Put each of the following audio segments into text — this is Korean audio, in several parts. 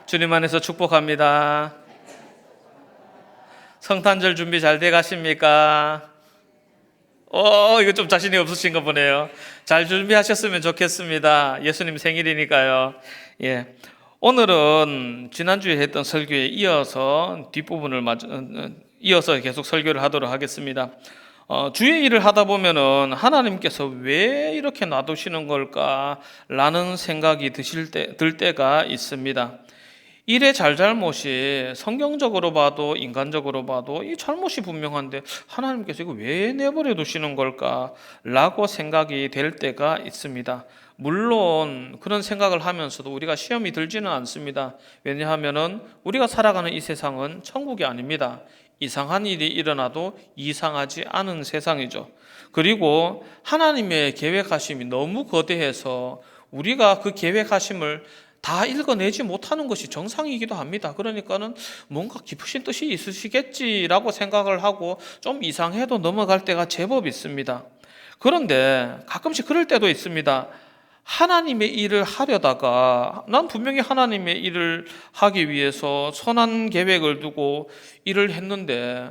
주님 안에서 축복합니다. 성탄절 준비 잘 돼 가십니까? 이거 좀 자신이 없으신가 보네요. 잘 준비하셨으면 좋겠습니다. 예수님 생일이니까요. 예. 오늘은 지난주에 했던 설교에 이어서 뒷부분을 이어서 계속 설교를 하도록 하겠습니다. 주의 일을 하다 보면은 하나님께서 왜 이렇게 놔두시는 걸까라는 생각이 들 때가 있습니다. 일의 잘잘못이 성경적으로 봐도 인간적으로 봐도 이 잘못이 분명한데 하나님께서 이거 왜 내버려 두시는 걸까라고 생각이 될 때가 있습니다. 물론 그런 생각을 하면서도 우리가 시험이 들지는 않습니다. 왜냐하면은 우리가 살아가는 이 세상은 천국이 아닙니다. 이상한 일이 일어나도 이상하지 않은 세상이죠. 그리고 하나님의 계획하심이 너무 거대해서 우리가 그 계획하심을 다 읽어내지 못하는 것이 정상이기도 합니다. 그러니까는 뭔가 깊으신 뜻이 있으시겠지라고 생각을 하고 좀 이상해도 넘어갈 때가 제법 있습니다. 그런데 가끔씩 그럴 때도 있습니다. 하나님의 일을 하려다가 난 분명히 하나님의 일을 하기 위해서 선한 계획을 두고 일을 했는데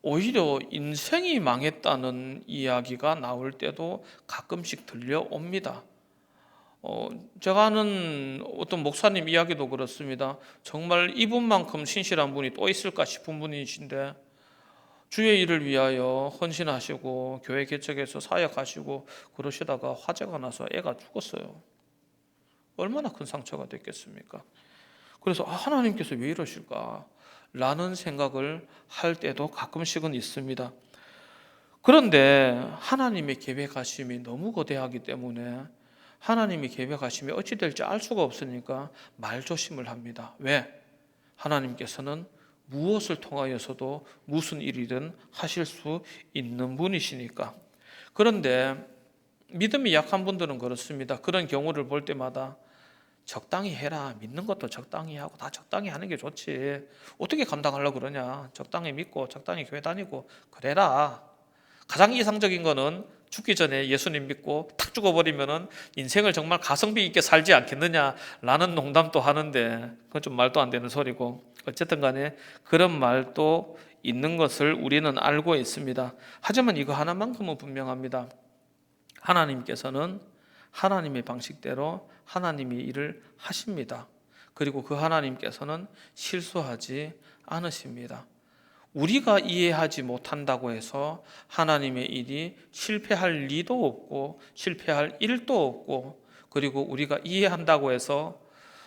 오히려 인생이 망했다는 이야기가 나올 때도 가끔씩 들려옵니다. 제가 아는 어떤 목사님 이야기도 그렇습니다. 정말 이분만큼 신실한 분이 또 있을까 싶은 분이신데 주의 일을 위하여 헌신하시고 교회 개척해서 사역하시고 그러시다가 화재가 나서 애가 죽었어요. 얼마나 큰 상처가 됐겠습니까? 그래서 하나님께서 왜 이러실까? 라는 생각을 할 때도 가끔씩은 있습니다. 그런데 하나님의 계획하심이 너무 거대하기 때문에 하나님의 계획하심이 어찌 될지 알 수가 없으니까 말조심을 합니다. 왜? 하나님께서는 무엇을 통하여서도 무슨 일이든 하실 수 있는 분이시니까. 그런데 믿음이 약한 분들은 그렇습니다. 그런 경우를 볼 때마다 적당히 해라. 믿는 것도 적당히 하고 다 적당히 하는 게 좋지. 어떻게 감당하려고 그러냐. 적당히 믿고 적당히 교회 다니고 그래라. 가장 이상적인 거는 죽기 전에 예수님 믿고 탁 죽어버리면은 인생을 정말 가성비 있게 살지 않겠느냐라는 농담도 하는데 그건 좀 말도 안 되는 소리고, 어쨌든 간에 그런 말도 있는 것을 우리는 알고 있습니다. 하지만 이거 하나만큼은 분명합니다. 하나님께서는 하나님의 방식대로 하나님의 일을 하십니다. 그리고 그 하나님께서는 실수하지 않으십니다. 우리가 이해하지 못한다고 해서 하나님의 일이 실패할 리도 없고 실패할 일도 없고, 그리고 우리가 이해한다고 해서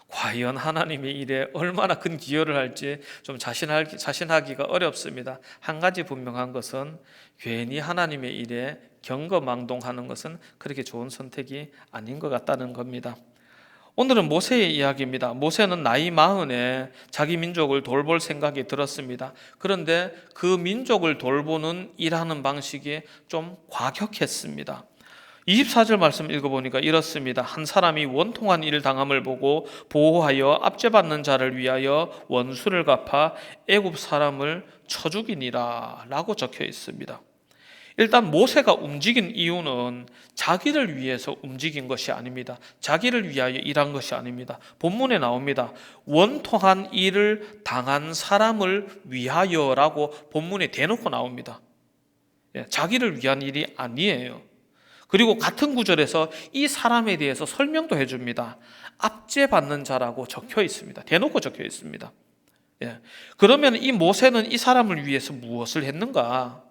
과연 하나님의 일에 얼마나 큰 기여를 할지 좀 자신하기가 어렵습니다. 한 가지 분명한 것은 괜히 하나님의 일에 경거망동하는 것은 그렇게 좋은 선택이 아닌 것 같다는 겁니다. 오늘은 모세의 이야기입니다. 모세는 나이 40에 자기 민족을 돌볼 생각이 들었습니다. 그런데 그 민족을 돌보는 일하는 방식이 좀 과격했습니다. 24절 말씀 읽어보니까 이렇습니다. 한 사람이 원통한 일 당함을 보고 보호하여 압제받는 자를 위하여 원수를 갚아 애굽 사람을 쳐 죽이니라 라고 적혀 있습니다. 일단 모세가 움직인 이유는 자기를 위해서 움직인 것이 아닙니다. 자기를 위하여 일한 것이 아닙니다. 본문에 나옵니다. 원통한 일을 당한 사람을 위하여라고 본문에 대놓고 나옵니다. 자기를 위한 일이 아니에요. 그리고 같은 구절에서 이 사람에 대해서 설명도 해줍니다. 압제받는 자라고 적혀 있습니다. 대놓고 적혀 있습니다. 그러면 이 모세는 이 사람을 위해서 무엇을 했는가?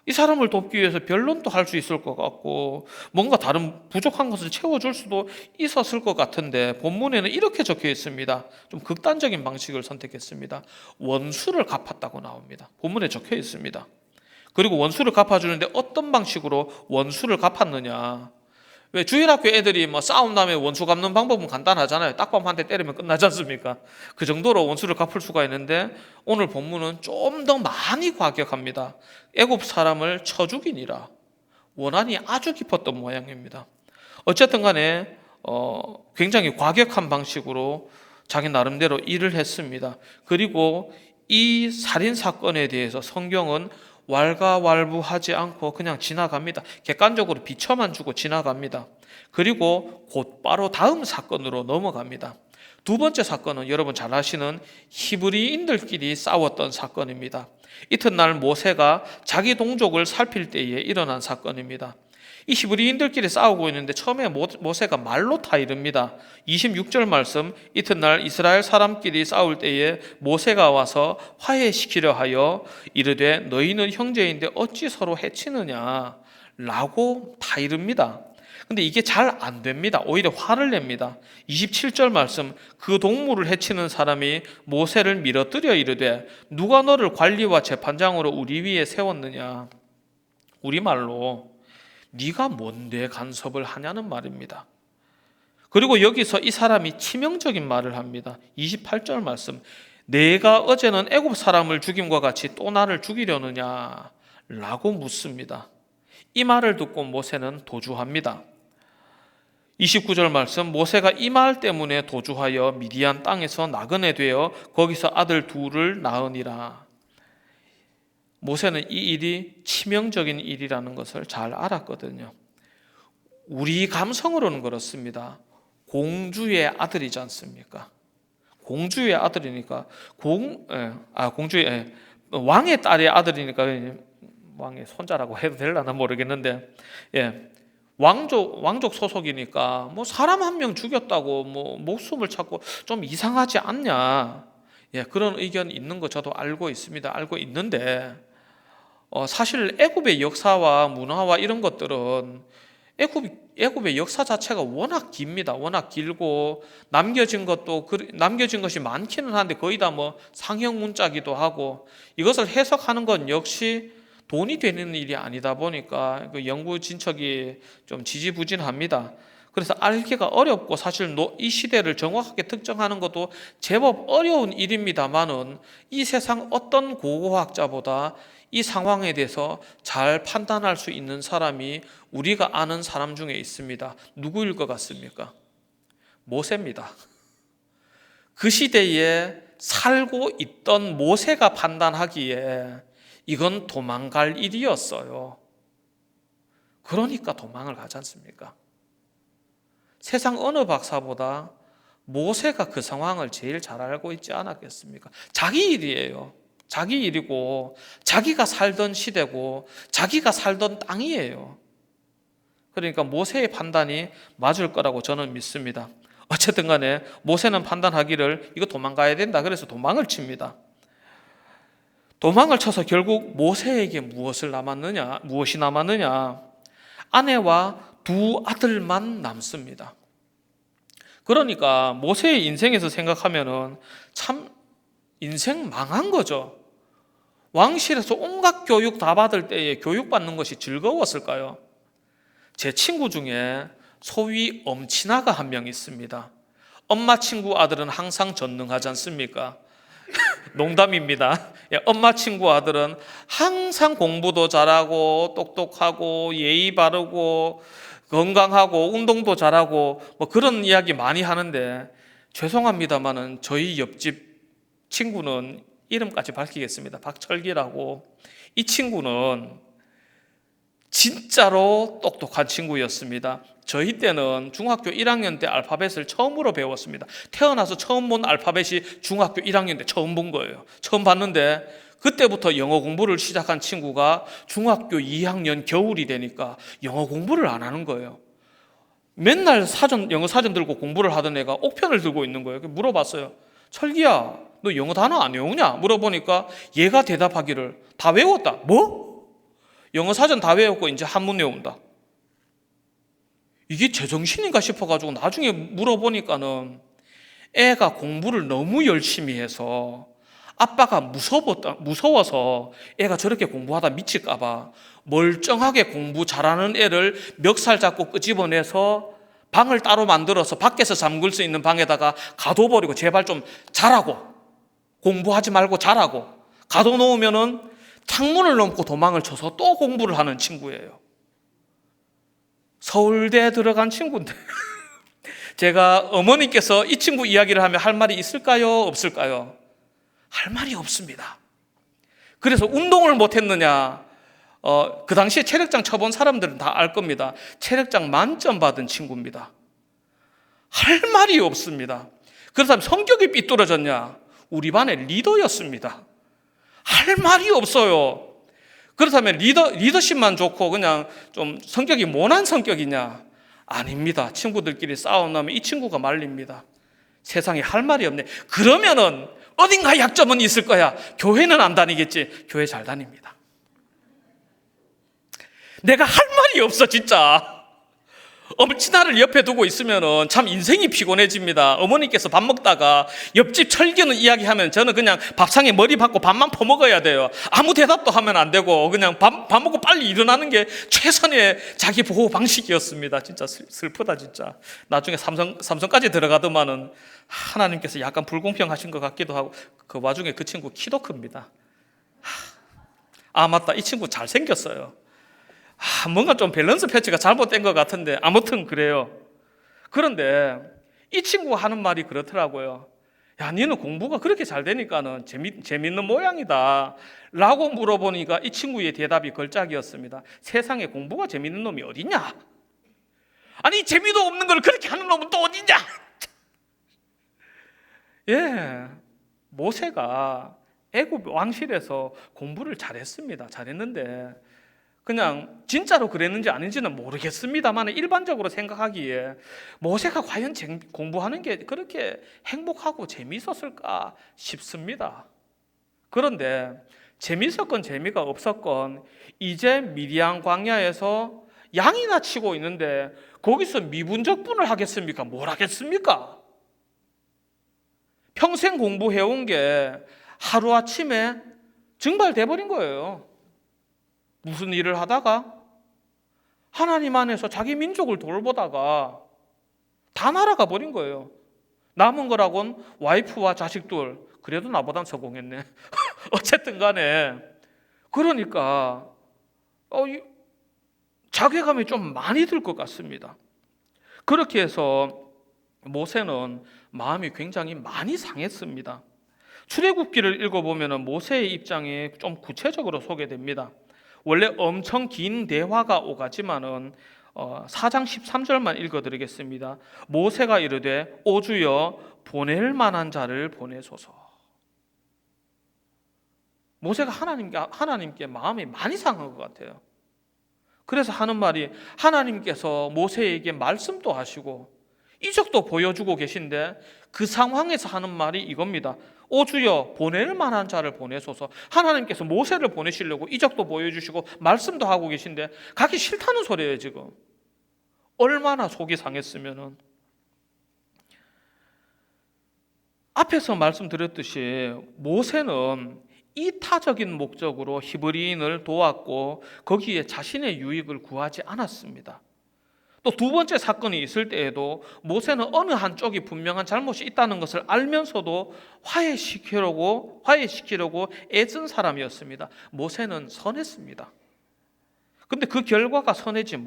이 사람을 돕기 위해서 변론도 할 수 있을 것 같고 뭔가 다른 부족한 것을 채워줄 수도 있었을 것 같은데 본문에는 이렇게 적혀 있습니다. 좀 극단적인 방식을 선택했습니다. 원수를 갚았다고 나옵니다. 본문에 적혀 있습니다. 그리고 원수를 갚아주는데 어떤 방식으로 원수를 갚았느냐. 왜 주일학교 애들이 싸운 다음에 원수 갚는 방법은 간단하잖아요. 딱밤 한 대 때리면 끝나지 않습니까? 그 정도로 원수를 갚을 수가 있는데 오늘 본문은 좀 더 많이 과격합니다. 애굽 사람을 쳐 죽이니라. 원한이 아주 깊었던 모양입니다. 어쨌든 간에 굉장히 과격한 방식으로 자기 나름대로 일을 했습니다. 그리고 이 살인 사건에 대해서 성경은 왈가왈부하지 않고 그냥 지나갑니다. 객관적으로 비춰만 주고 지나갑니다. 그리고 곧바로 다음 사건으로 넘어갑니다. 두 번째 사건은 여러분 잘 아시는 히브리인들끼리 싸웠던 사건입니다. 이튿날 모세가 자기 동족을 살필 때에 일어난 사건입니다. 이 히브리인들끼리 싸우고 있는데 처음에 모세가 말로 다 이릅니다. 26절 말씀, 이튿날 이스라엘 사람끼리 싸울 때에 모세가 와서 화해시키려 하여 이르되 너희는 형제인데 어찌 서로 해치느냐 라고 다 이릅니다. 근데 이게 잘 안 됩니다. 오히려 화를 냅니다. 27절 말씀, 그 동물을 해치는 사람이 모세를 밀어뜨려 이르되 누가 너를 관리와 재판장으로 우리 위에 세웠느냐. 우리말로 네가 뭔데 간섭을 하냐는 말입니다. 그리고 여기서 이 사람이 치명적인 말을 합니다. 28절 말씀, 내가 어제는 애굽 사람을 죽임과 같이 또 나를 죽이려느냐 라고 묻습니다. 이 말을 듣고 모세는 도주합니다. 29절 말씀, 모세가 이 말 때문에 도주하여 미디안 땅에서 나그네 되어 거기서 아들 둘을 낳으니라. 모세는 이 일이 치명적인 일이라는 것을 잘 알았거든요. 우리 감성으로는 그렇습니다. 공주의 아들이지 않습니까? 공주의 아들이니까 왕의 딸의 아들이니까 왕의 손자라고 해도 되려나 모르겠는데, 왕족 소속이니까 뭐 사람 한 명 죽였다고 뭐 목숨을 찾고 좀 이상하지 않냐, 그런 의견이 있는 거 저도 알고 있습니다. 알고 있는데 사실 애굽의 역사와 문화와 이런 것들은 애굽의 역사 자체가 워낙 깁니다. 워낙 길고 남겨진 것이 많기는 한데 거의 다 뭐 상형 문자기도 하고, 이것을 해석하는 건 역시 돈이 되는 일이 아니다 보니까 그 연구 진척이 좀 지지부진합니다. 그래서 알기가 어렵고 사실 이 시대를 정확하게 특정하는 것도 제법 어려운 일입니다만은 이 세상 어떤 고고학자보다 이 상황에 대해서 잘 판단할 수 있는 사람이 우리가 아는 사람 중에 있습니다. 누구일 것 같습니까? 모세입니다. 그 시대에 살고 있던 모세가 판단하기에 이건 도망갈 일이었어요. 그러니까 도망을 가지 않습니까? 세상 어느 박사보다 모세가 그 상황을 제일 잘 알고 있지 않았겠습니까? 자기 일이에요. 자기 일이고 자기가 살던 시대고 자기가 살던 땅이에요. 그러니까 모세의 판단이 맞을 거라고 저는 믿습니다. 어쨌든 간에 모세는 판단하기를 이거 도망가야 된다. 그래서 도망을 칩니다. 도망을 쳐서 결국 모세에게 무엇이 남았느냐? 아내와 두 아들만 남습니다. 그러니까 모세의 인생에서 생각하면은 참 인생 망한 거죠. 왕실에서 온갖 교육 다 받을 때에 교육받는 것이 즐거웠을까요? 제 친구 중에 소위 엄친아가 한 명 있습니다. 엄마 친구 아들은 항상 전능하지 않습니까? 농담입니다. 엄마 친구 아들은 항상 공부도 잘하고 똑똑하고 예의 바르고 건강하고 운동도 잘하고 뭐 그런 이야기 많이 하는데, 죄송합니다만은 저희 옆집 친구는 이름까지 밝히겠습니다. 박철기라고. 이 친구는 진짜로 똑똑한 친구였습니다. 저희 때는 중학교 1학년 때 알파벳을 처음으로 배웠습니다. 태어나서 처음 본 알파벳이 중학교 1학년 때 처음 본 거예요. 처음 봤는데 그때부터 영어 공부를 시작한 친구가 중학교 2학년 겨울이 되니까 영어 공부를 안 하는 거예요. 맨날 영어 사전 들고 공부를 하던 애가 옥편을 들고 있는 거예요. 물어봤어요. 철기야, 너 영어 단어 안 외우냐? 물어보니까 얘가 대답하기를 다 외웠다. 뭐? 영어 사전 다 외웠고 이제 한문 외운다. 이게 제정신인가 싶어가지고 나중에 물어보니까는 애가 공부를 너무 열심히 해서 아빠가 무서워서 애가 저렇게 공부하다 미칠까봐 멀쩡하게 공부 잘하는 애를 멱살 잡고 끄집어내서 방을 따로 만들어서 밖에서 잠글 수 있는 방에다가 가둬버리고 제발 좀 자라고, 공부하지 말고 자라고 가둬놓으면은 창문을 넘고 도망을 쳐서 또 공부를 하는 친구예요. 서울대에 들어간 친구인데 제가 어머니께서 이 친구 이야기를 하면 할 말이 있을까요? 없을까요? 할 말이 없습니다. 그래서 운동을 못했느냐? 그 당시에 체력장 쳐본 사람들은 다 알 겁니다. 체력장 만점 받은 친구입니다. 할 말이 없습니다. 그렇다면 성격이 삐뚤어졌냐? 우리 반의 리더였습니다. 할 말이 없어요. 그렇다면 리더십만 좋고 그냥 좀 성격이 모난 성격이냐? 아닙니다. 친구들끼리 싸움 나면 이 친구가 말립니다. 세상에 할 말이 없네. 그러면은 어딘가 약점은 있을 거야. 교회는 안 다니겠지. 교회 잘 다닙니다. 내가 할 말이 없어 진짜. 엄친아를 옆에 두고 있으면 참 인생이 피곤해집니다. 어머니께서 밥 먹다가 옆집 철기는 이야기하면 저는 그냥 밥상에 머리 박고 밥만 퍼먹어야 돼요. 아무 대답도 하면 안 되고 그냥 밥 먹고 빨리 일어나는 게 최선의 자기 보호 방식이었습니다. 진짜 슬프다 진짜. 나중에 삼성까지 들어가더만은 하나님께서 약간 불공평하신 것 같기도 하고 그 와중에 그 친구 키도 큽니다. 아 맞다, 이 친구 잘생겼어요. 뭔가 좀 밸런스 패치가 잘못된 것 같은데 아무튼 그래요. 그런데 이 친구가 하는 말이 그렇더라고요. 야, 니는 공부가 그렇게 잘 되니까는 재밌는 모양이다 라고 물어보니까 이 친구의 대답이 걸작이었습니다. 세상에 공부가 재밌는 놈이 어딨냐? 아니 재미도 없는 걸 그렇게 하는 놈은 또 어딨냐? 예, 모세가 애굽 왕실에서 공부를 잘했습니다. 잘했는데 그냥 진짜로 그랬는지 아닌지는 모르겠습니다만 일반적으로 생각하기에 모세가 과연 공부하는 게 그렇게 행복하고 재미있었을까 싶습니다. 그런데 재미있었건 재미가 없었건 이제 미디안 광야에서 양이나 치고 있는데 거기서 미분적분을 하겠습니까? 뭘 하겠습니까? 평생 공부해온 게 하루아침에 증발돼 버린 거예요. 무슨 일을 하다가 하나님 안에서 자기 민족을 돌보다가 다 날아가 버린 거예요. 남은 거라곤 와이프와 자식들. 그래도 나보단 성공했네. 어쨌든 간에 그러니까 자괴감이 좀 많이 들 것 같습니다. 그렇게 해서 모세는 마음이 굉장히 많이 상했습니다. 출애굽기를 읽어보면 모세의 입장이 좀 구체적으로 소개됩니다. 원래 엄청 긴 대화가 오가지만은 4장 13절만 읽어드리겠습니다. 모세가 이르되 오 주여 보낼 만한 자를 보내소서. 모세가 하나님께 마음이 많이 상한 것 같아요. 그래서 하는 말이 하나님께서 모세에게 말씀도 하시고 이적도 보여주고 계신데 그 상황에서 하는 말이 이겁니다. 오 주여 보낼 만한 자를 보내소서. 하나님께서 모세를 보내시려고 이적도 보여주시고 말씀도 하고 계신데 가기 싫다는 소리예요 지금. 얼마나 속이 상했으면은. 앞에서 말씀드렸듯이 모세는 이타적인 목적으로 히브리인을 도왔고 거기에 자신의 유익을 구하지 않았습니다. 또 두 번째 사건이 있을 때에도 모세는 어느 한쪽이 분명한 잘못이 있다는 것을 알면서도 화해시키려고 애쓴 사람이었습니다. 모세는 선했습니다. 근데 그 결과가 선하지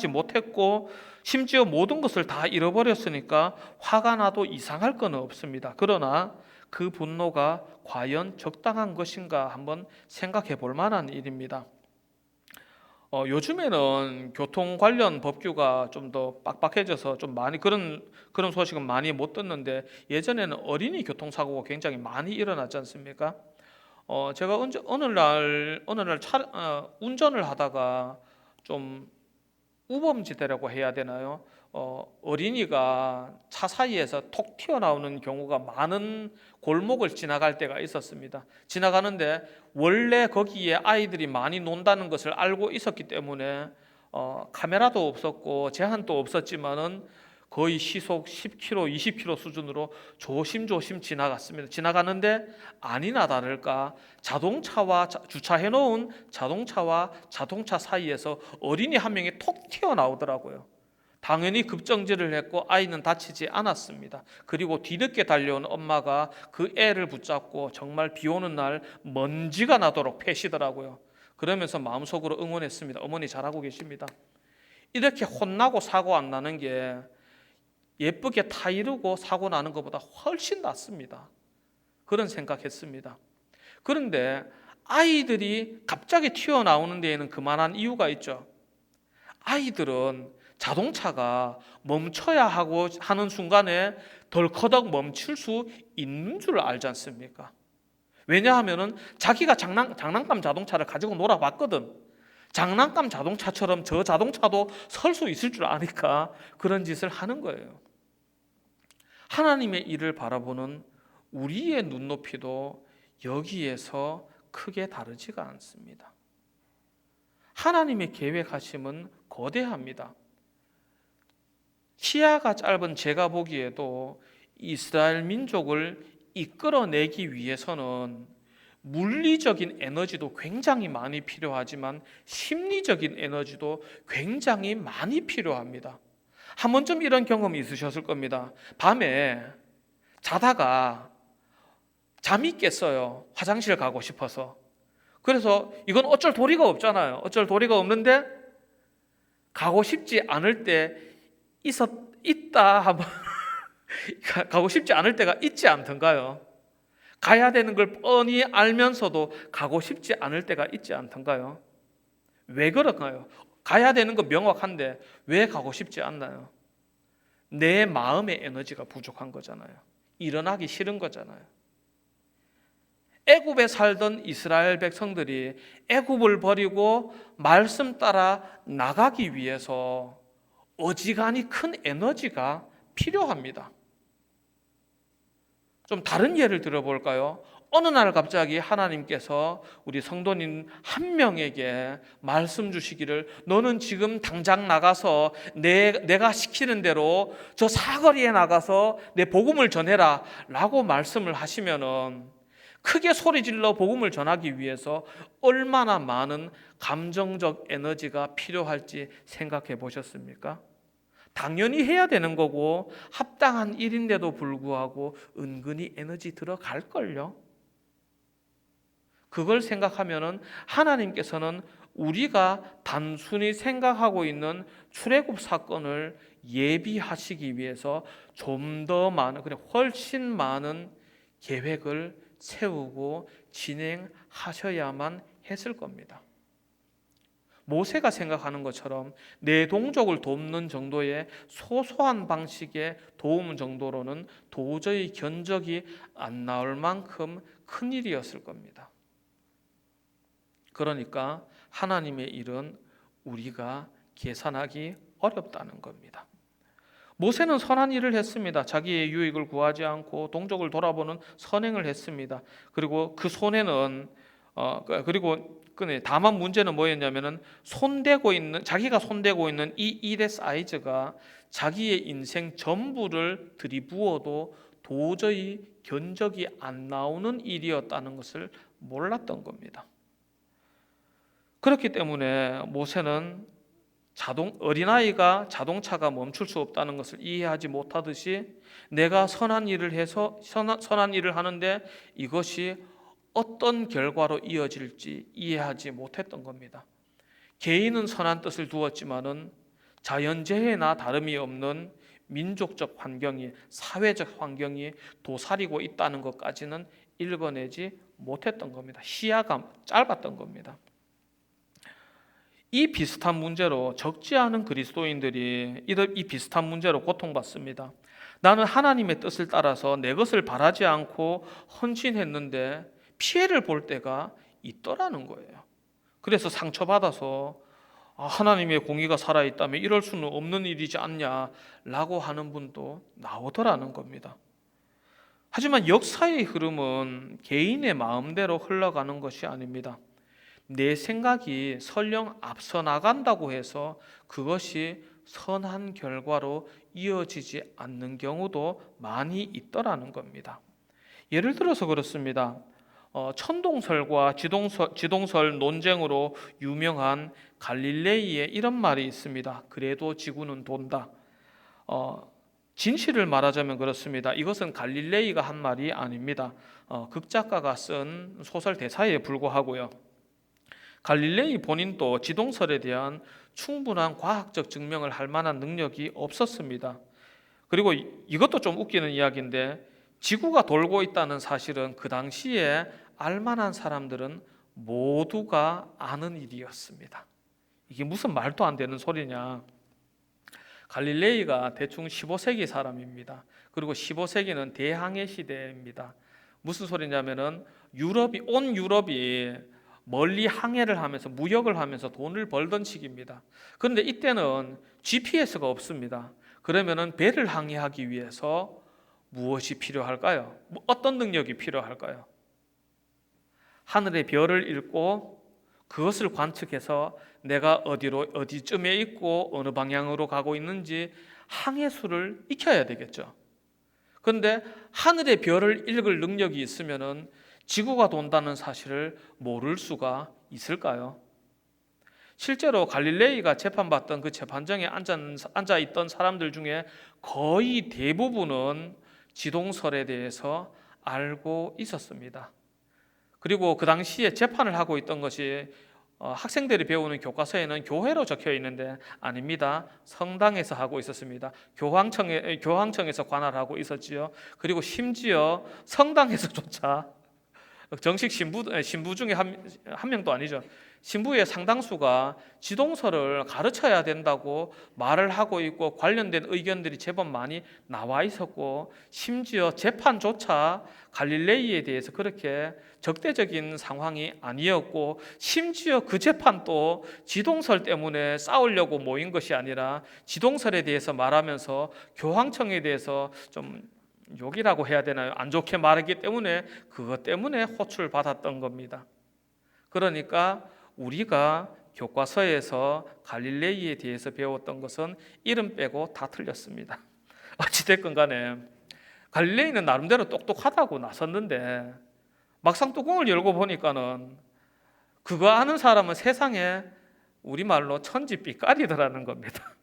못했고 심지어 모든 것을 다 잃어버렸으니까 화가 나도 이상할 건 없습니다. 그러나 그 분노가 과연 적당한 것인가 한번 생각해 볼 만한 일입니다. 요즘에는 교통 관련 법규가 좀 더 빡빡해져서 좀 많이 그런 소식은 많이 못 듣는데 예전에는 어린이 교통사고가 굉장히 많이 일어났지 않습니까? 제가 어느 날 운전을 하다가 좀 우범지대라고 해야 되나요? 어린이가 차 사이에서 톡 튀어나오는 경우가 많은 골목을 지나갈 때가 있었습니다. 지나가는데 원래 거기에 아이들이 많이 논다는 것을 알고 있었기 때문에 카메라도 없었고 제한도 없었지만은 거의 시속 10km, 20km 수준으로 조심조심 지나갔습니다. 지나가는데 아니나 다를까 자동차와 주차해놓은 자동차와 자동차 사이에서 어린이 한 명이 톡 튀어나오더라고요. 당연히 급정지를 했고 아이는 다치지 않았습니다. 그리고 뒤늦게 달려온 엄마가 그 애를 붙잡고 정말 비 오는 날 먼지가 나도록 패시더라고요. 그러면서 마음속으로 응원했습니다. 어머니 잘하고 계십니다. 이렇게 혼나고 사고 안 나는 게 예쁘게 타이르고 사고 나는 것보다 훨씬 낫습니다. 그런 생각했습니다. 그런데 아이들이 갑자기 튀어나오는 데에는 그만한 이유가 있죠. 아이들은 자동차가 멈춰야 하는 순간에 덜커덕 멈출 수 있는 줄 알지 않습니까? 왜냐하면은 자기가 장난감 자동차를 가지고 놀아봤거든. 장난감 자동차처럼 저 자동차도 설 수 있을 줄 아니까 그런 짓을 하는 거예요. 하나님의 일을 바라보는 우리의 눈높이도 여기에서 크게 다르지가 않습니다. 하나님의 계획하심은 거대합니다. 시야가 짧은 제가 보기에도 이스라엘 민족을 이끌어내기 위해서는 물리적인 에너지도 굉장히 많이 필요하지만 심리적인 에너지도 굉장히 많이 필요합니다. 한 번쯤 이런 경험이 있으셨을 겁니다. 밤에 자다가 잠이 깼어요. 화장실 가고 싶어서. 그래서 이건 어쩔 도리가 없잖아요. 어쩔 도리가 없는데 가고 싶지 않을 때 있다 하면 가고 싶지 않을 때가 있지 않던가요? 가야 되는 걸 뻔히 알면서도 가고 싶지 않을 때가 있지 않던가요? 왜 그럴까요? 가야 되는 건 명확한데 왜 가고 싶지 않나요? 내 마음의 에너지가 부족한 거잖아요. 일어나기 싫은 거잖아요. 애굽에 살던 이스라엘 백성들이 애굽을 버리고 말씀 따라 나가기 위해서 어지간히 큰 에너지가 필요합니다. 좀 다른 예를 들어볼까요? 어느 날 갑자기 하나님께서 우리 성도님 한 명에게 말씀 주시기를 너는 지금 당장 나가서 내가 시키는 대로 저 사거리에 나가서 내 복음을 전해라 라고 말씀을 하시면은 크게 소리질러 복음을 전하기 위해서 얼마나 많은 감정적 에너지가 필요할지 생각해 보셨습니까? 당연히 해야 되는 거고 합당한 일인데도 불구하고 은근히 에너지 들어갈걸요. 그걸 생각하면은 하나님께서는 우리가 단순히 생각하고 있는 출애굽 사건을 예비하시기 위해서 좀 더 많은, 그래 훨씬 많은 계획을 세우고 진행하셔야만 했을 겁니다. 모세가 생각하는 것처럼 내 동족을 돕는 정도의 소소한 방식의 도움 정도로는 도저히 견적이 안 나올 만큼 큰 일이었을 겁니다. 그러니까 하나님의 일은 우리가 계산하기 어렵다는 겁니다. 모세는 선한 일을 했습니다. 자기의 유익을 구하지 않고 동족을 돌아보는 선행을 했습니다. 그리고 그 손에는 다만 문제는 뭐였냐면은 자기가 손대고 있는 이 일의 사이즈가 자기의 인생 전부를 들이부어도 도저히 견적이 안 나오는 일이었다는 것을 몰랐던 겁니다. 그렇기 때문에 모세는 어린아이가 자동차가 멈출 수 없다는 것을 이해하지 못하듯이 내가 선한 일을 하는데 이것이 어떤 결과로 이어질지 이해하지 못했던 겁니다. 개인은 선한 뜻을 두었지만은 자연재해나 다름이 없는 민족적 환경이, 사회적 환경이 도사리고 있다는 것까지는 읽어내지 못했던 겁니다. 시야가 짧았던 겁니다. 이 비슷한 문제로 적지 않은 그리스도인들이 이 비슷한 문제로 고통받습니다. 나는 하나님의 뜻을 따라서 내 것을 바라지 않고 헌신했는데 피해를 볼 때가 있더라는 거예요. 그래서 상처받아서 하나님의 공의가 살아있다면 이럴 수는 없는 일이지 않냐라고 하는 분도 나오더라는 겁니다. 하지만 역사의 흐름은 개인의 마음대로 흘러가는 것이 아닙니다. 내 생각이 설령 앞서 나간다고 해서 그것이 선한 결과로 이어지지 않는 경우도 많이 있더라는 겁니다. 예를 들어서 그렇습니다. 천동설과 지동설 논쟁으로 유명한 갈릴레이의 이런 말이 있습니다. 그래도 지구는 돈다. 진실을 말하자면 그렇습니다. 이것은 갈릴레이가 한 말이 아닙니다. 극작가가 쓴 소설 대사에 불과하고요. 갈릴레이 본인도 지동설에 대한 충분한 과학적 증명을 할 만한 능력이 없었습니다. 그리고 이것도 좀 웃기는 이야기인데 지구가 돌고 있다는 사실은 그 당시에 알만한 사람들은 모두가 아는 일이었습니다. 이게 무슨 말도 안 되는 소리냐. 갈릴레이가 대충 15세기 사람입니다. 그리고 15세기는 대항해 시대입니다. 무슨 소리냐면은 온 유럽이 멀리 항해를 하면서 무역을 하면서 돈을 벌던 시기입니다. 그런데 이때는 GPS가 없습니다. 그러면은 배를 항해하기 위해서 무엇이 필요할까요? 어떤 능력이 필요할까요? 하늘의 별을 읽고 그것을 관측해서 내가 어디쯤에 있고 어느 방향으로 가고 있는지 항해수를 익혀야 되겠죠. 그런데 하늘의 별을 읽을 능력이 있으면은 지구가 돈다는 사실을 모를 수가 있을까요? 실제로 갈릴레이가 재판받던 그 재판정에 앉아 있던 사람들 중에 거의 대부분은 지동설에 대해서 알고 있었습니다. 그리고 그 당시에 재판을 하고 있던 것이 학생들이 배우는 교과서에는 교회로 적혀 있는데 아닙니다. 성당에서 하고 있었습니다. 교황청에서 관할하고 있었지요. 그리고 심지어 성당에서조차 정식 신부 중에 한 명도 아니죠. 신부의 상당수가 지동설을 가르쳐야 된다고 말을 하고 있고 관련된 의견들이 제법 많이 나와 있었고 심지어 재판조차 갈릴레이에 대해서 그렇게 적대적인 상황이 아니었고 심지어 그 재판도 지동설 때문에 싸우려고 모인 것이 아니라 지동설에 대해서 말하면서 교황청에 대해서 좀 욕이라고 해야 되나요? 안 좋게 말하기 때문에 그것 때문에 호출을 받았던 겁니다. 그러니까 우리가 교과서에서 갈릴레이에 대해서 배웠던 것은 이름 빼고 다 틀렸습니다. 어찌됐건 간에 갈릴레이는 나름대로 똑똑하다고 나섰는데 막상 뚜껑을 열고 보니까는 그거 아는 사람은 세상에 우리말로 천지빛깔이더라는 겁니다.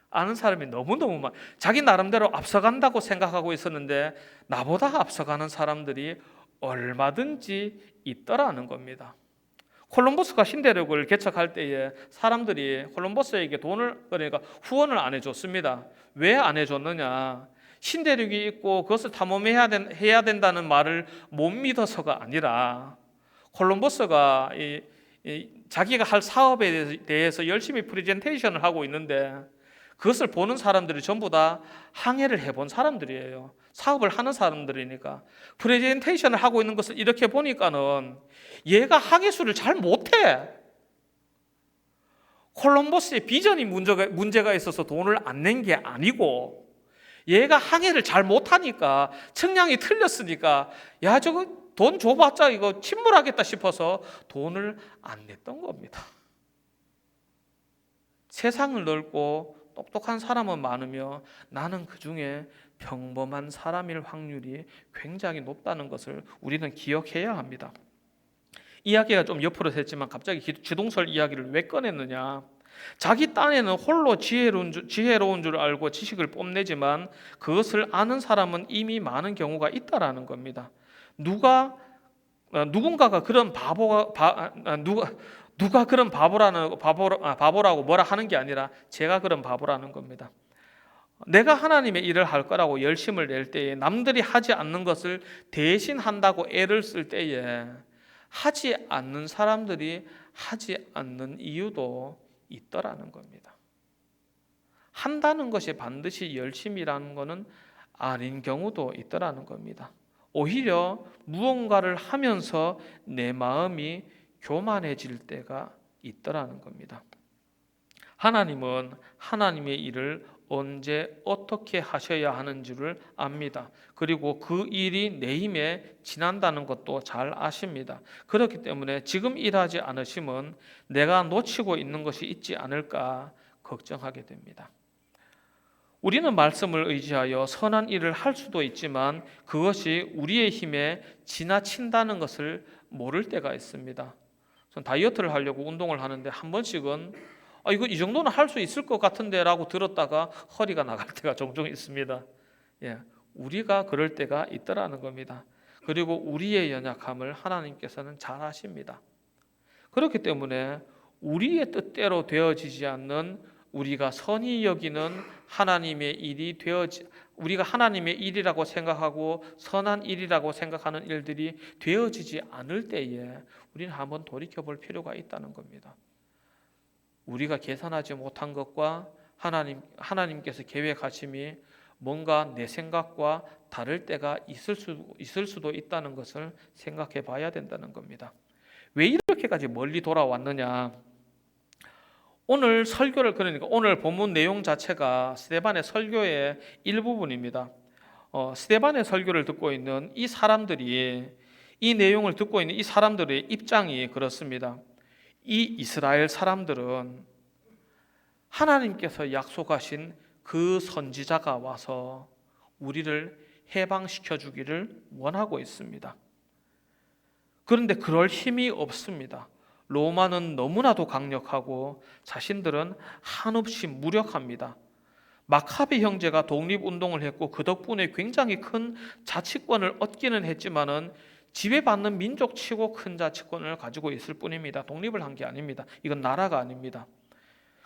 아는 사람이 너무너무 많아. 자기 나름대로 앞서간다고 생각하고 있었는데 나보다 앞서가는 사람들이 얼마든지 있더라는 겁니다. 콜럼버스가 신대륙을 개척할 때에 사람들이 콜럼버스에게 그러니까 후원을 안 해줬습니다. 왜 안 해줬느냐? 신대륙이 있고 그것을 탐험해야 된다는 말을 못 믿어서가 아니라 콜럼버스가 자기가 할 사업에 대해서 열심히 프레젠테이션을 하고 있는데 그것을 보는 사람들이 전부 다 항해를 해본 사람들이에요. 사업을 하는 사람들이니까 프레젠테이션을 하고 있는 것을 이렇게 보니까는 얘가 항해술을 잘 못해. 콜럼버스의 비전이 문제가 있어서 돈을 안 낸 게 아니고 얘가 항해를 잘 못하니까 측량이 틀렸으니까 야 저거 돈 줘봤자 이거 침몰하겠다 싶어서 돈을 안 냈던 겁니다. 세상을 넓고 똑똑한 사람은 많으며 나는 그 중에 평범한 사람일 확률이 굉장히 높다는 것을 우리는 기억해야 합니다. 이야기가 좀 옆으로 됐지만 갑자기 지동설 이야기를 왜 꺼냈느냐? 자기 딴에는 홀로 지혜로운 줄 알고 지식을 뽐내지만 그것을 아는 사람은 이미 많은 경우가 있다라는 겁니다. 누군가가 그런 누가 그런 바보라고 뭐라 하는 게 아니라 제가 그런 바보라는 겁니다. 내가 하나님의 일을 할 거라고 열심을 낼 때에 남들이 하지 않는 것을 대신 한다고 애를 쓸 때에 하지 않는 사람들이 하지 않는 이유도 있더라는 겁니다. 한다는 것이 반드시 열심이라는 것은 아닌 경우도 있더라는 겁니다. 오히려 무언가를 하면서 내 마음이 교만해질 때가 있더라는 겁니다. 하나님은 하나님의 일을 언제 어떻게 하셔야 하는 줄을 압니다. 그리고 그 일이 내 힘에 지난다는 것도 잘 아십니다. 그렇기 때문에 지금 일하지 않으시면 내가 놓치고 있는 것이 있지 않을까 걱정하게 됩니다. 우리는 말씀을 의지하여 선한 일을 할 수도 있지만 그것이 우리의 힘에 지나친다는 것을 모를 때가 있습니다. 전 다이어트를 하려고 운동을 하는데 한 번씩은 이거 이 정도는 할 수 있을 것 같은데 라고 들었다가 허리가 나갈 때가 종종 있습니다. 우리가 그럴 때가 있더라는 겁니다. 그리고 우리의 연약함을 하나님께서는 잘 아십니다. 그렇기 때문에 우리의 뜻대로 되어지지 않는 우리가 선히 여기는 하나님의 일이 우리가 하나님의 일이라고 생각하고 선한 일이라고 생각하는 일들이 되어지지 않을 때에 우리는 한번 돌이켜볼 필요가 있다는 겁니다. 우리가 계산하지 못한 것과 하나님께서 계획하심이 뭔가 내 생각과 다를 때가 있을 수도 있다는 것을 생각해 봐야 된다는 겁니다. 왜 이렇게까지 멀리 돌아왔느냐? 오늘 설교를, 그러니까 오늘 본문 내용 자체가 스데반의 설교의 일부분입니다. 스데반의 설교를 듣고 있는 이 사람들이, 이 내용을 듣고 있는 이 사람들의 입장이 그렇습니다. 이 이스라엘 사람들은 하나님께서 약속하신 그 선지자가 와서 우리를 해방시켜 주기를 원하고 있습니다. 그런데 그럴 힘이 없습니다. 로마는 너무나도 강력하고 자신들은 한없이 무력합니다. 마카비 형제가 독립운동을 했고 그 덕분에 굉장히 큰 자치권을 얻기는 했지만은 지배받는 민족치고 큰 자치권을 가지고 있을 뿐입니다. 독립을 한 게 아닙니다. 이건 나라가 아닙니다.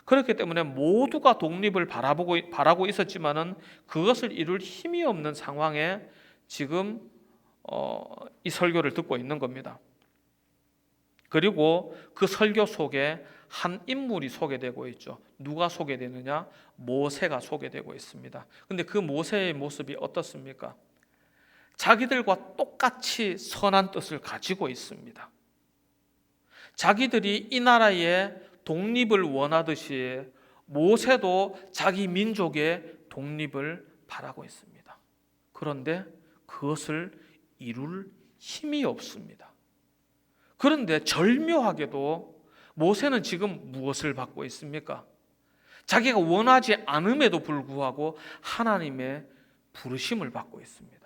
그렇기 때문에 모두가 독립을 바라고 있었지만은 그것을 이룰 힘이 없는 상황에 지금 이 설교를 듣고 있는 겁니다. 그리고 그 설교 속에 한 인물이 소개되고 있죠. 누가 소개되느냐? 모세가 소개되고 있습니다. 근데 그 모세의 모습이 어떻습니까? 자기들과 똑같이 선한 뜻을 가지고 있습니다. 자기들이 이 나라의 독립을 원하듯이 모세도 자기 민족의 독립을 바라고 있습니다. 그런데 그것을 이룰 힘이 없습니다. 그런데 절묘하게도 모세는 지금 무엇을 받고 있습니까? 자기가 원하지 않음에도 불구하고 하나님의 부르심을 받고 있습니다.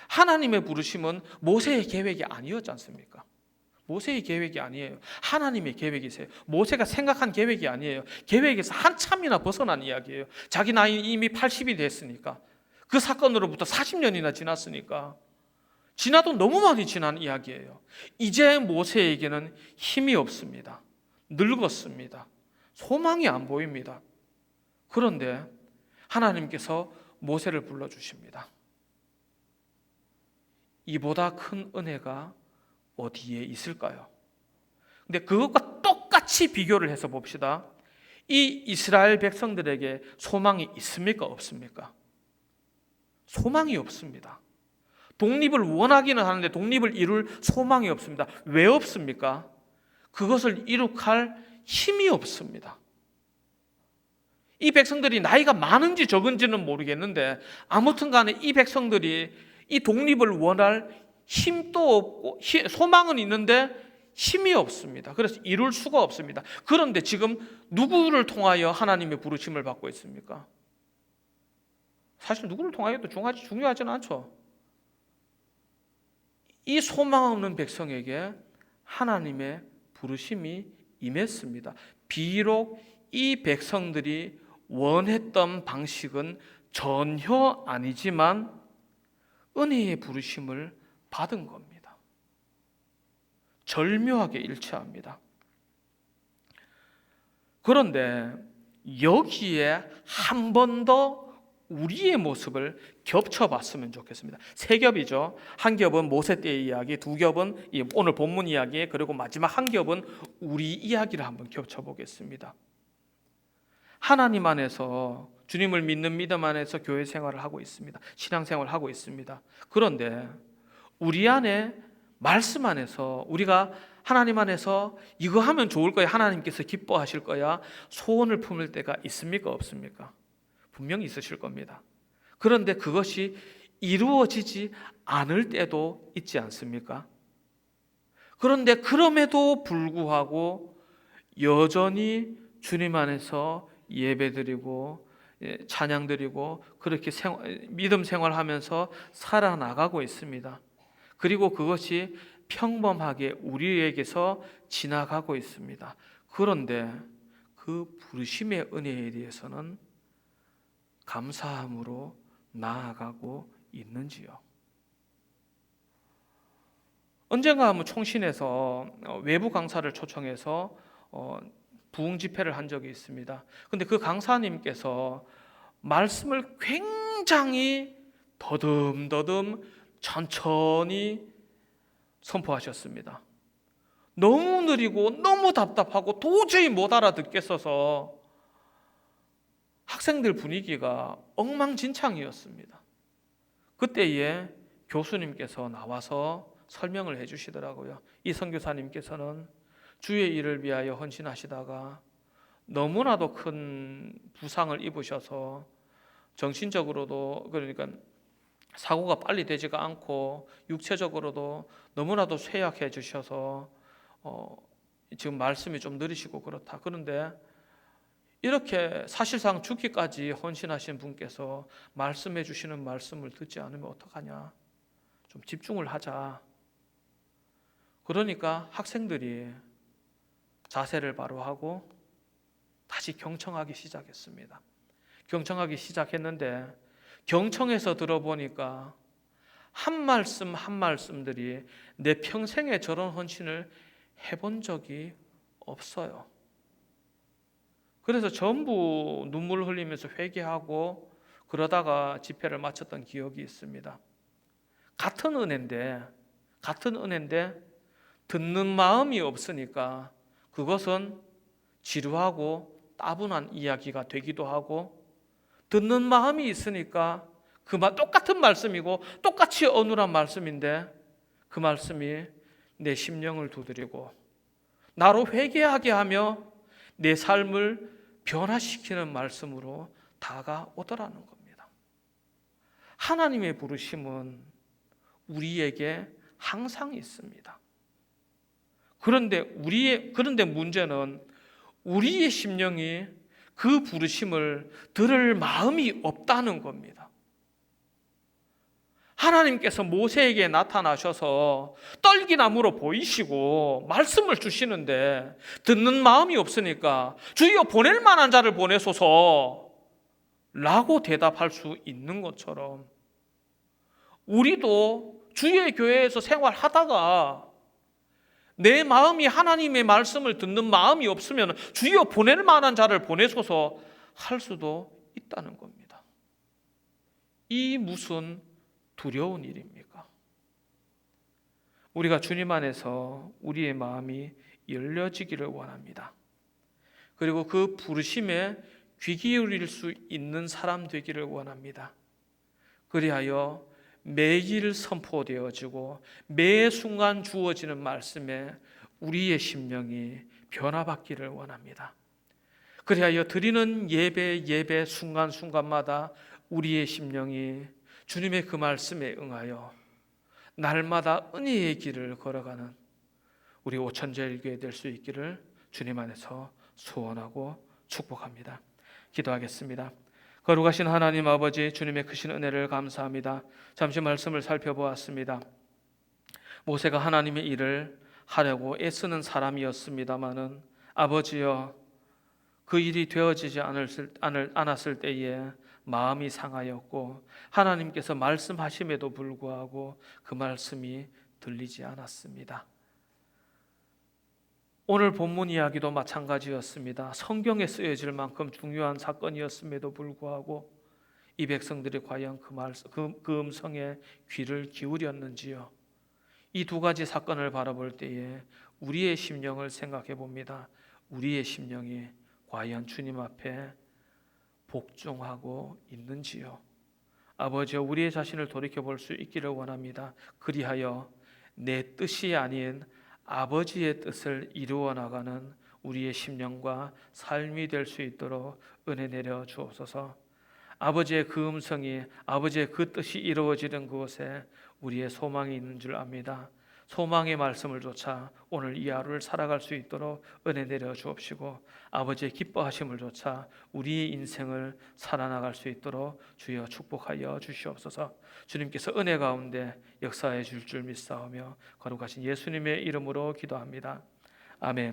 하나님의 부르심은 모세의 계획이 아니었지 않습니까? 모세의 계획이 아니에요. 하나님의 계획이세요. 모세가 생각한 계획이 아니에요. 계획에서 한참이나 벗어난 이야기예요. 자기 나이 이미 80이 됐으니까, 그 사건으로부터 40년이나 지났으니까, 지나도 너무 많이 지난 이야기예요. 이제 모세에게는 힘이 없습니다. 늙었습니다. 소망이 안 보입니다. 그런데 하나님께서 모세를 불러주십니다. 이보다 큰 은혜가 어디에 있을까요? 근데 그것과 똑같이 비교를 해서 봅시다. 이 이스라엘 백성들에게 소망이 있습니까? 없습니까? 소망이 없습니다. 독립을 원하기는 하는데 독립을 이룰 소망이 없습니다. 왜 없습니까? 그것을 이룩할 힘이 없습니다. 이 백성들이 나이가 많은지 적은지는 모르겠는데 아무튼 간에 이 백성들이 이 독립을 원할 힘도 없고 소망은 있는데 힘이 없습니다. 그래서 이룰 수가 없습니다. 그런데 지금 누구를 통하여 하나님의 부르심을 받고 있습니까? 사실 누구를 통하여도 중요하지는 않죠. 이 소망 없는 백성에게 하나님의 부르심이 임했습니다. 비록 이 백성들이 원했던 방식은 전혀 아니지만 은혜의 부르심을 받은 겁니다. 절묘하게 일치합니다. 그런데 여기에 한 번 더 우리의 모습을 겹쳐봤으면 좋겠습니다. 세 겹이죠. 한 겹은 모세 때의 이야기, 두 겹은 오늘 본문 이야기, 그리고 마지막 한 겹은 우리 이야기를 한번 겹쳐보겠습니다. 하나님 안에서, 주님을 믿는 믿음 안에서 교회 생활을 하고 있습니다. 신앙생활을 하고 있습니다. 그런데 우리 안에 말씀 안에서 우리가 하나님 안에서 이거 하면 좋을 거야, 하나님께서 기뻐하실 거야, 소원을 품을 때가 있습니까? 없습니까? 분명히 있으실 겁니다. 그런데 그것이 이루어지지 않을 때도 있지 않습니까? 그런데 그럼에도 불구하고 여전히 주님 안에서 예배드리고 찬양드리고 그렇게 믿음 생활하면서 살아나가고 있습니다. 그리고 그것이 평범하게 우리에게서 지나가고 있습니다. 그런데 그 부르심의 은혜에 대해서는 감사함으로 나아가고 있는지요? 언젠가 한번 총신에서 외부 강사를 초청해서 부흥 집회를 한 적이 있습니다. 근데 그 강사님께서 말씀을 굉장히 더듬더듬 천천히 선포하셨습니다. 너무 느리고 너무 답답하고 도저히 못 알아듣겠어서 학생들 분위기가 엉망진창이었습니다. 그때에 교수님께서 나와서 설명을 해주시더라고요. 이 선교사님께서는 주의 일을 위하여 헌신하시다가 너무나도 큰 부상을 입으셔서 정신적으로도, 그러니까 사고가 빨리 되지가 않고 육체적으로도 너무나도 쇠약해지셔서 지금 말씀이 좀 느리시고 그렇다. 그런데 이렇게 사실상 죽기까지 헌신하신 분께서 말씀해 주시는 말씀을 듣지 않으면 어떡하냐, 좀 집중을 하자. 그러니까 학생들이 자세를 바로 하고 다시 경청하기 시작했습니다. 경청하기 시작했는데 경청해서 들어보니까 한 말씀 한 말씀들이 내 평생에 저런 헌신을 해본 적이 없어요. 그래서 전부 눈물 흘리면서 회개하고 그러다가 집회를 마쳤던 기억이 있습니다. 같은 은혜인데 듣는 마음이 없으니까 그것은 지루하고 따분한 이야기가 되기도 하고, 듣는 마음이 있으니까 똑같은 말씀이고 똑같이 어눌한 말씀인데 그 말씀이 내 심령을 두드리고 나로 회개하게 하며 내 삶을 변화시키는 말씀으로 다가오더라는 겁니다. 하나님의 부르심은 우리에게 항상 있습니다. 그런데 문제는 우리의 심령이 그 부르심을 들을 마음이 없다는 겁니다. 하나님께서 모세에게 나타나셔서 떨기나무로 보이시고 말씀을 주시는데 듣는 마음이 없으니까 주여 보낼 만한 자를 보내소서 라고 대답할 수 있는 것처럼, 우리도 주의 교회에서 생활하다가 내 마음이 하나님의 말씀을 듣는 마음이 없으면 주여 보낼 만한 자를 보내소서 할 수도 있다는 겁니다. 이 무슨 두려운 일입니까? 우리가 주님 안에서 우리의 마음이 열려지기를 원합니다. 그리고 그 부르심에 귀 기울일 수 있는 사람 되기를 원합니다. 그리하여 매일 선포되어지고 매 순간 주어지는 말씀에 우리의 심령이 변화받기를 원합니다. 그리하여 드리는 예배 순간순간마다 우리의 심령이 주님의 그 말씀에 응하여 날마다 은혜의 길을 걸어가는 우리 오천제일교회 될 수 있기를 주님 안에서 소원하고 축복합니다. 기도하겠습니다. 거룩하신 하나님 아버지, 주님의 크신 은혜를 감사합니다. 잠시 말씀을 살펴보았습니다. 모세가 하나님의 일을 하려고 애쓰는 사람이었습니다마는 아버지여, 그 일이 되어지지 않았을 때에 마음이 상하였고 하나님께서 말씀하심에도 불구하고 그 말씀이 들리지 않았습니다. 오늘 본문 이야기도 마찬가지였습니다. 성경에 쓰여질 만큼 중요한 사건이었음에도 불구하고 이 백성들이 과연 그 음성에 귀를 기울였는지요. 이 두 가지 사건을 바라볼 때에 우리의 심령을 생각해 봅니다. 우리의 심령이 과연 주님 앞에 복종하고 있는지요. 아버지여, 우리의 자신을 돌이켜볼 수 있기를 원합니다. 그리하여 내 뜻이 아닌 아버지의 뜻을 이루어 나가는 우리의 심령과 삶이 될 수 있도록 은혜 내려 주옵소서. 아버지의 그 음성이, 아버지의 그 뜻이 이루어지는 그곳에 우리의 소망이 있는 줄 압니다. 소망의 말씀을 좇아 오늘 이 하루를 살아갈 수 있도록 은혜 내려 주옵시고, 아버지의 기뻐하심을 좇아 우리의 인생을 살아나갈 수 있도록 주여 축복하여 주시옵소서. 주님께서 은혜 가운데 역사해 줄 믿사오며 거룩하신 예수님의 이름으로 기도합니다. 아멘.